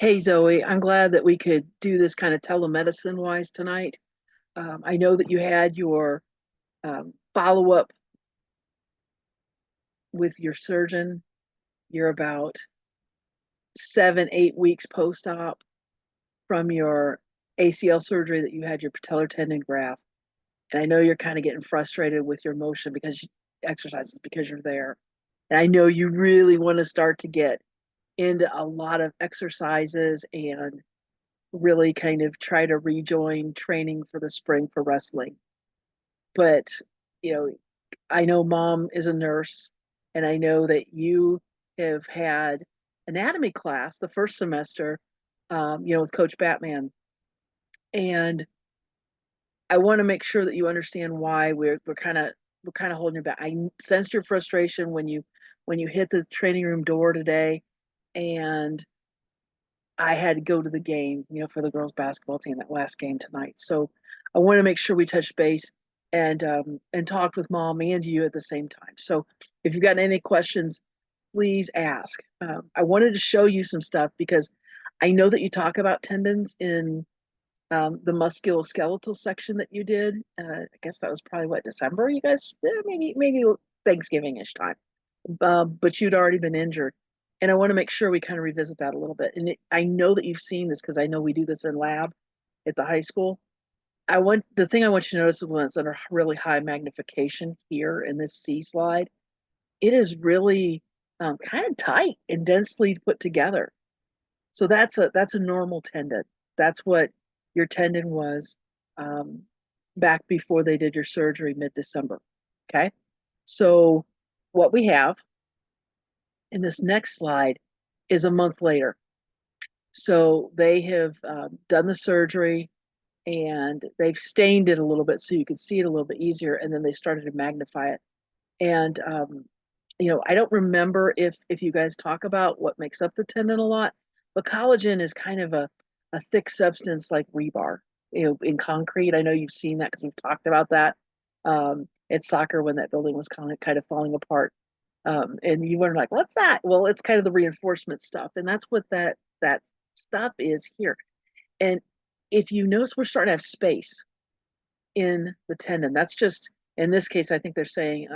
Hey Zoe, I'm glad that we could do this kind of telemedicine wise tonight. I know that you had your follow up with your surgeon. You're about 7, 8 weeks post op from your ACL surgery that you had your patellar tendon graft. And I know you're kind of getting frustrated with your motion because exercises because you're there. And I know you really want to start to get into a lot of exercises and really kind of try to rejoin training for the spring for wrestling. But, you know, I know mom is a nurse, and I know that you have had anatomy class the first semester, with Coach Batman. And I want to make sure that you understand why we're kind of holding you back. I sensed your frustration when you hit the training room door today, and I had to go to the game, for the girls basketball team, that last game tonight. So I want to make sure we touch base and talked with mom and you at the same time. So if you've got any questions, please ask. I wanted to show you some stuff because I know that you talk about tendons in the musculoskeletal section that you did. I guess that was probably what, December. You guys, maybe Thanksgiving-ish time. But you'd already been injured. And I want to make sure we kind of revisit that a little bit. And I know that you've seen this because I know we do this in lab at the high school. The thing I want you to notice is when it's under really high magnification here in this C slide, it is really kind of tight and densely put together. So that's a normal tendon. That's what your tendon was um, back before they did your surgery mid-December. Okay. So what we have in this next slide is a month later. So they have done the surgery and they've stained it a little bit so you can see it a little bit easier. And then they started to magnify it. And I don't remember if you guys talk about what makes up the tendon a lot, but collagen is kind of a thick substance like rebar, in concrete. I know you've seen that because we've talked about that at soccer when that building was kind of falling apart. And you were like, what's that? Well, it's kind of the reinforcement stuff. And that's what that stuff is here. And if you notice, we're starting to have space in the tendon. That's just, in this case, I think they're saying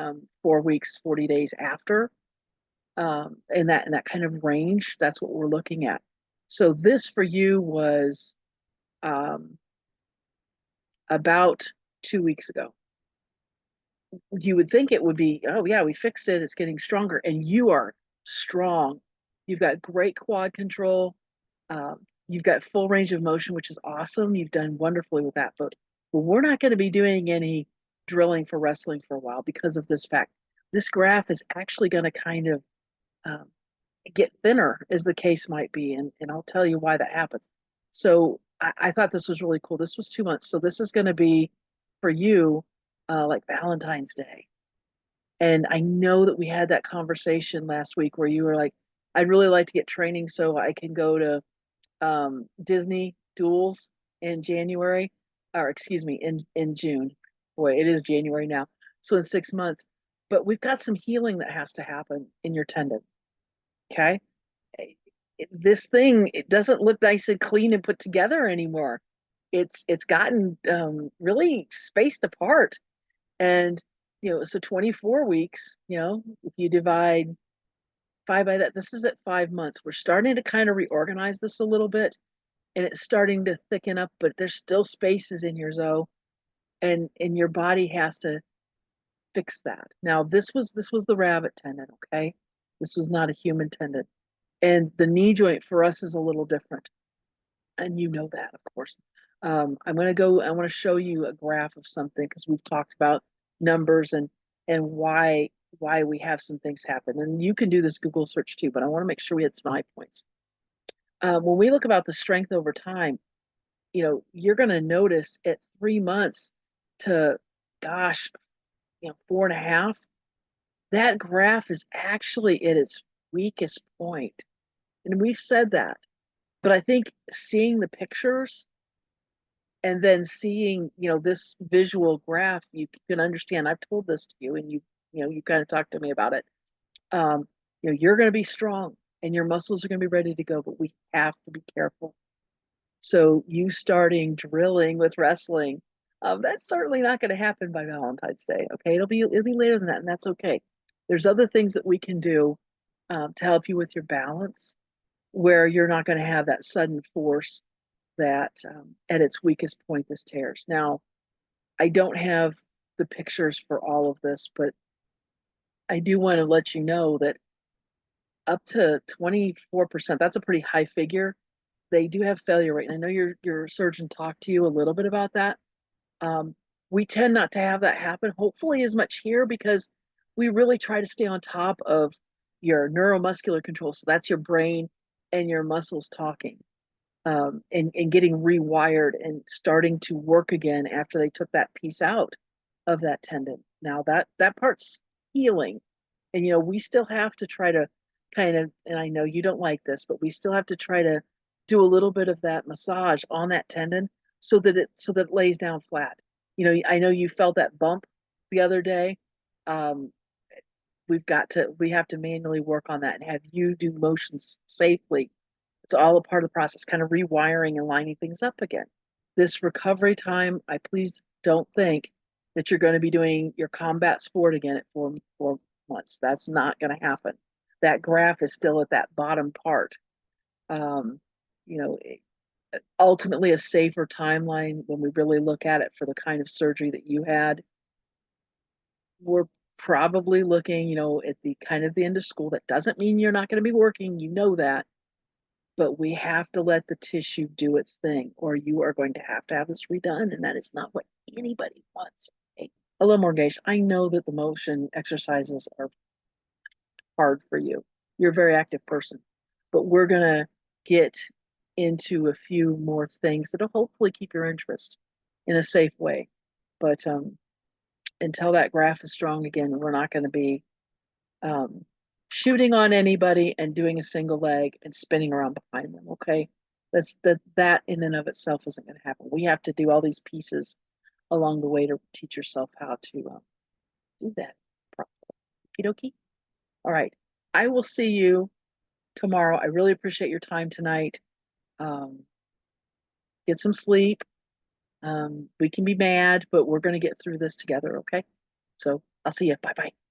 4 weeks, 40 days after, in that kind of range. That's what we're looking at. So this for you was um, about 2 weeks ago. You would think it would be, oh yeah, we fixed it. It's getting stronger, and you are strong. You've got great quad control. You've got full range of motion, which is awesome. You've done wonderfully with that. But we're not going to be doing any drilling for wrestling for a while because of this fact. This graph is actually going to kind of um, get thinner, as the case might be, and I'll tell you why that happens. So I thought this was really cool. This was 2 months, so this is going to be for you like Valentine's Day. And I know that we had that conversation last week where you were like, I'd really like to get training so I can go to Disney duels in January, or excuse me, in June. Boy, it is January now. So in 6 months. But we've got some healing that has to happen in your tendon. Okay. This thing, it doesn't look nice and clean and put together anymore. It's gotten really spaced apart. And so 24 weeks, if you divide five by that, this is at 5 months. We're starting to kind of reorganize this a little bit, and it's starting to thicken up, but there's still spaces in your Zoe, and your body has to fix that. Now, this was the rabbit tendon, okay? This was not a human tendon. And the knee joint for us is a little different. And you know that, of course. I want to show you a graph of something because we've talked about numbers and why we have some things happen. And you can do this Google search too, but I want to make sure we hit some high points. When we look about the strength over time, you're going to notice at 3 months to, gosh, 4.5, that graph is actually at its weakest point. And we've said that. But I think seeing the pictures and then seeing, this visual graph, you can understand. I've told this to you, and you kind of talked to me about it. Um, you're going to be strong. and your muscles are going to be ready to go, but we have to be careful. So you starting drilling with wrestling, that's certainly not going to happen by Valentine's Day. Okay, it'll be later than that, and that's okay. There's other things that we can do to help you with your balance, where you're not going to have that sudden force that at its weakest point this tears. Now, I don't have the pictures for all of this, but I do want to let you know that up to 24%, that's a pretty high figure. They do have failure rate. And I know your surgeon talked to you a little bit about that. Um, we tend not to have that happen, hopefully, as much here because we really try to stay on top of your neuromuscular control. So that's your brain and your muscles talking, and getting rewired and starting to work again after they took that piece out of that tendon. Now that part's healing, and we still have to try to kind of, and I know you don't like this, but we still have to try to do a little bit of that massage on that tendon so that it lays down flat. I know you felt that bump the other day. Um, we have to manually work on that and have you do motions safely. It's all a part of the process, kind of rewiring and lining things up again. This recovery time, I please don't think that you're going to be doing your combat sport again at 4 months. That's not going to happen. That graph is still at that bottom part. Um, you know, Ultimately a safer timeline when we really look at it for the kind of surgery that you had. We're probably looking, at the kind of the end of school. That doesn't mean you're not going to be working, that, but we have to let the tissue do its thing, or you are going to have this redone, and that is not what anybody wants. Okay? Hello, Morgesh. I know that the motion exercises are hard for you. You're a very active person, but we're gonna get into a few more things that'll hopefully keep your interest in a safe way. But until that graph is strong again, we're not going to be um, shooting on anybody and doing a single leg and spinning around behind them. Okay, that in and of itself isn't going to happen. We have to do all these pieces along the way to teach yourself how to do that properly. Okie dokie. All right, I will see you tomorrow. I really appreciate your time tonight. Um, get some sleep. We can be mad, but we're going to get through this together. Okay, so I'll see you. Bye bye.